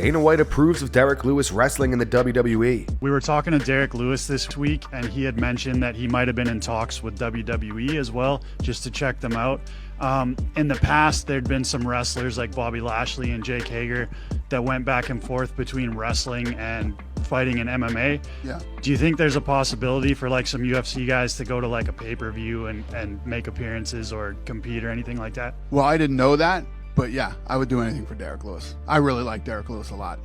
Dana White approves of Derrick Lewis wrestling in the WWE. We were talking to Derrick Lewis this week, and he had mentioned that he might have been in talks with WWE as well, just to check them out. In the past, there'd been some wrestlers like Bobby Lashley and Jake Hager that went back and forth between wrestling and fighting in MMA. Yeah. Do you think there's a possibility for like some UFC guys to go to like a pay-per-view and make appearances or compete or anything like that? Well, I didn't know that, but yeah, I would do anything for Derrick Lewis. I really like Derrick Lewis a lot.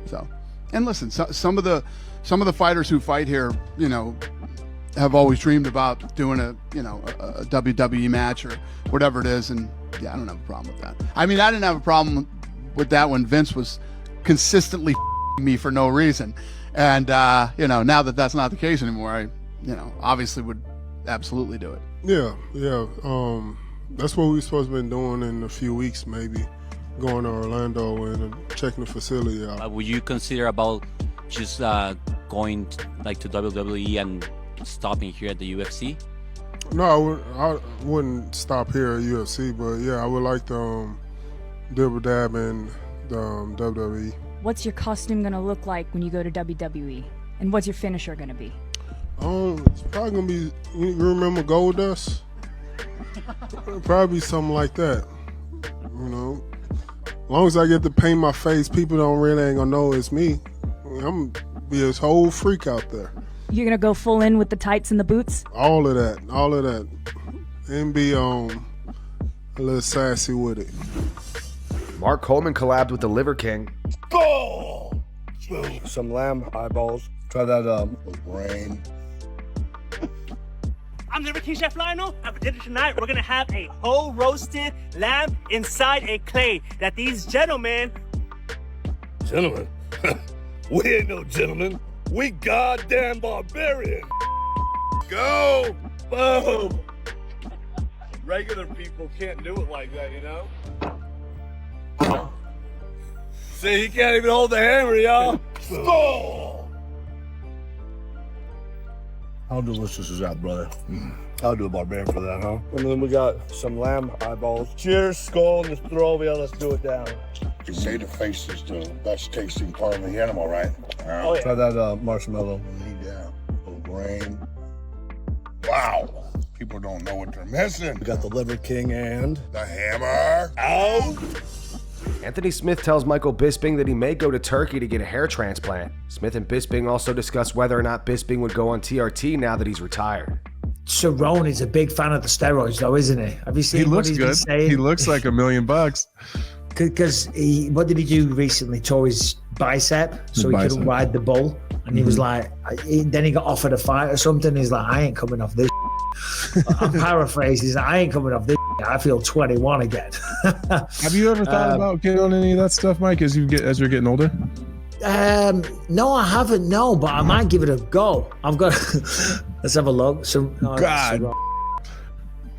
So, and listen, some of the fighters who fight here, have always dreamed about doing a WWE match or whatever it is, and yeah, I don't have a problem with that. I mean, I didn't have a problem with that when Vince was consistently me for no reason, and now that that's not the case anymore, I obviously would absolutely do it. Yeah. That's what we're supposed to be doing in a few weeks, maybe going to Orlando and checking the facility out. Would you consider about just going to WWE and stopping here at the UFC? No, I wouldn't stop here at UFC, but yeah, I would like to dibble dab in the WWE. What's your costume gonna look like when you go to WWE? And what's your finisher gonna be? It's probably gonna be, you remember Goldust? Probably something like that. As long as I get to paint my face, people ain't gonna know it's me. I'm gonna be this whole freak out there. You're gonna go full in with the tights and the boots? All of that. And be a little sassy with it. Mark Coleman collabed with the Liver King. Go! Some lamb eyeballs. Try that brain. I'm Liver King Chef Lionel, and for dinner tonight, we're gonna have a whole roasted lamb inside a clay that these gentlemen... Gentlemen? We ain't no gentlemen. We goddamn barbarian. Go! Boom! Regular people can't do it like that, See, he can't even hold the hammer, y'all. Go! How delicious is that, brother? I'll do a barbarian for that, huh? And then we got some lamb eyeballs. Cheers, skull in the throat. Yeah, let's do it down. You say the face is the best tasting part of the animal, right? Oh, yeah. Try that marshmallow. Yeah, little brain. Wow, people don't know what they're missing. We got the Liver King and The hammer. out. Anthony Smith tells Michael Bisping that he may go to Turkey to get a hair transplant. Smith and Bisping also discuss whether or not Bisping would go on TRT now that he's retired. Cerrone is a big fan of the steroids, though, isn't he? Have you seen what he's been saying? He looks like $1 million. Because what did he do recently? Tore his bicep, so he couldn't ride the bull. And he was like, then he got offered a fight or something. He's like, I ain't coming off this. I'm paraphrasing. He's like, I ain't coming off this. I feel 21 again. Have you ever thought about getting on any of that stuff, Mike, as you're getting older? No, I haven't. No, but I might give it a go. I've got. Let's have a look. God,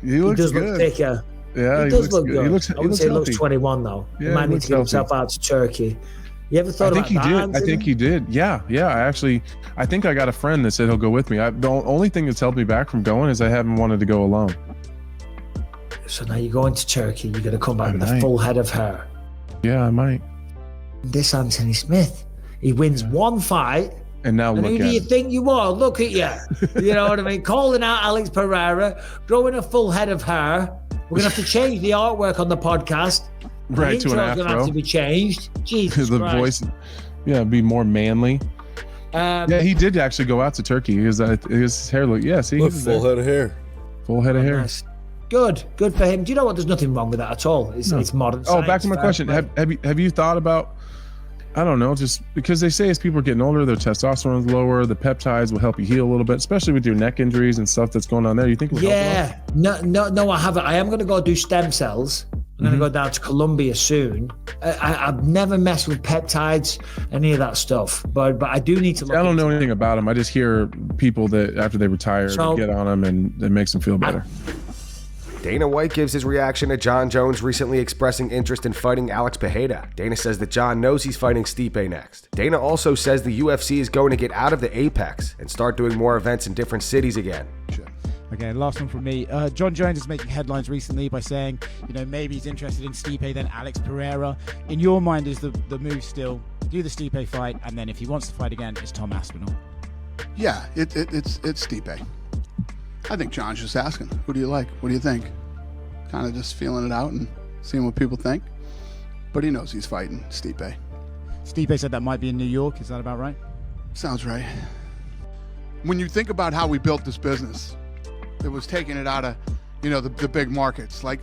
he does good. look thicker. Yeah, he does look good. He looks he looks 21 though. Yeah, he might need to get himself out to Turkey. You ever thought about that? I think he did. Yeah. I think I got a friend that said he'll go with me. The only thing that's held me back from going is I haven't wanted to go alone. So now you're going to Turkey. You're going to come back with a full head of hair. Yeah, I might. This Anthony Smith, he wins one fight. And now and look who do at you him. think you are? Look at you. You know what I mean? Calling out Alex Pereira, growing a full head of hair. We're going to have to change the artwork on the podcast. Right, to an intro's going to have afro. to be changed. Jesus The Christ. voice, be more manly. He did actually go out to Turkey. His hair look. Yeah, see, full head of hair. Full head of hair. Nice. Good for him. Do you know what? There's nothing wrong with that at all. It's modern science. Back to my question. Have you thought about? I don't know, just because they say as people are getting older, their testosterone's lower, the peptides will help you heal a little bit, especially with your neck injuries and stuff that's going on there. You think it will help at all? No, I haven't. I am going to go do stem cells. I'm going to go down to Colombia soon. I've never messed with peptides, any of that stuff, but I do need to look. I don't know anything about them. I just hear people that after they retire, they get on them and it makes them feel better. Dana White gives his reaction to Jon Jones recently expressing interest in fighting Alex Pereira. Dana says that Jon knows he's fighting Stipe next. Dana also says the UFC is going to get out of the Apex and start doing more events in different cities again. Okay, last one from me. Jon Jones is making headlines recently by saying, maybe he's interested in Stipe than Alex Pereira. In your mind, is the move still do the Stipe fight, and then if he wants to fight again, it's Tom Aspinall. Yeah, it's Stipe. I think John's just asking, who do you like? What do you think? Kind of just feeling it out and seeing what people think. But he knows he's fighting Stipe. Stipe said that might be in New York. Is that about right? Sounds right. When you think about how we built this business, it was taking it out of, the big markets. Like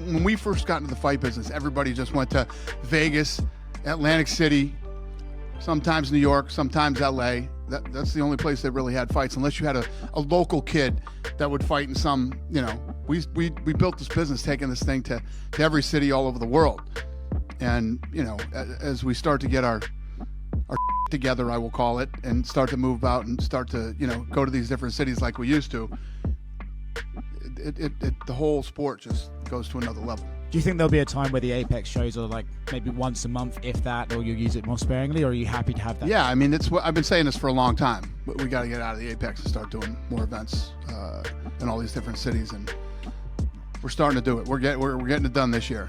when we first got into the fight business, everybody just went to Vegas, Atlantic City, sometimes New York, sometimes LA. That's the only place that really had fights, unless you had a local kid that would fight in some, we built this business taking this thing to every city all over the world. And, as we start to get our together, I will call it, and start to move out and start to, go to these different cities like we used to, the whole sport just goes to another level. Do you think there'll be a time where the Apex shows are like maybe once a month, if that, or you'll use it more sparingly, or are you happy to have that? Yeah, I mean, it's what I've been saying this for a long time, but we got to get out of the Apex and start doing more events in all these different cities, and we're starting to do it. We're getting it done this year.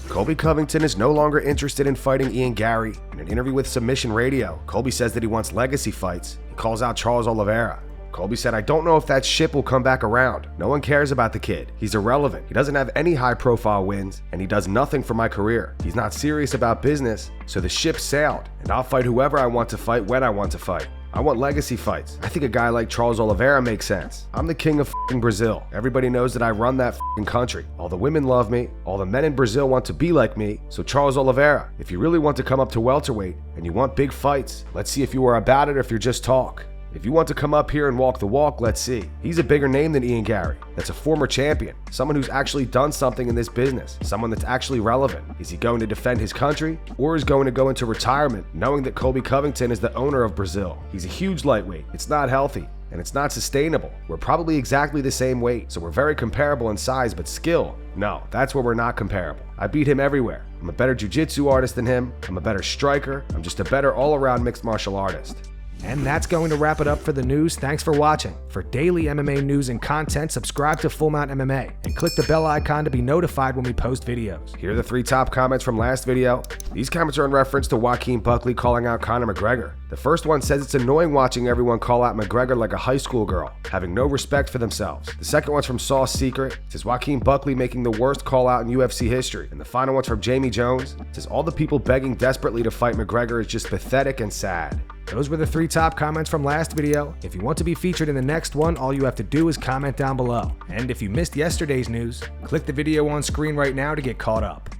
Colby Covington is no longer interested in fighting Ian Garry. In an interview with Submission Radio, Colby says that he wants legacy fights. He calls out Charles Oliveira. Colby said, "I don't know if that ship will come back around. No one cares about the kid. He's irrelevant. He doesn't have any high-profile wins, and he does nothing for my career. He's not serious about business, so the ship sailed, and I'll fight whoever I want to fight when I want to fight. I want legacy fights. I think a guy like Charles Oliveira makes sense. I'm the king of f***ing Brazil. Everybody knows that I run that f***ing country. All the women love me. All the men in Brazil want to be like me. So Charles Oliveira, if you really want to come up to welterweight and you want big fights, let's see if you are about it or if you're just talk. If you want to come up here and walk the walk, let's see. He's a bigger name than Ian Garry. That's a former champion, someone who's actually done something in this business, someone that's actually relevant. Is he going to defend his country, or is going to go into retirement knowing that Colby Covington is the owner of Brazil? He's a huge lightweight. It's not healthy, and it's not sustainable. We're probably exactly the same weight, so we're very comparable in size, but skill, no, that's where we're not comparable. I beat him everywhere. I'm a better jiu-jitsu artist than him. I'm a better striker. I'm just a better all-around mixed martial artist." And that's going to wrap it up for the news. Thanks for watching. For daily MMA news and content, subscribe to Full Mount MMA and click the bell icon to be notified when we post videos. Here are the 3 top comments from last video. These comments are in reference to Joaquin Buckley calling out Conor McGregor. The first one says it's annoying watching everyone call out McGregor like a high school girl, having no respect for themselves. The second one's from Sauce Secret. It says Joaquin Buckley making the worst call out in UFC history. And the final one's from Jamie Jones. It says all the people begging desperately to fight McGregor is just pathetic and sad. Those were the 3 top comments from last video. If you want to be featured in the next one, all you have to do is comment down below. And if you missed yesterday's news, click the video on screen right now to get caught up.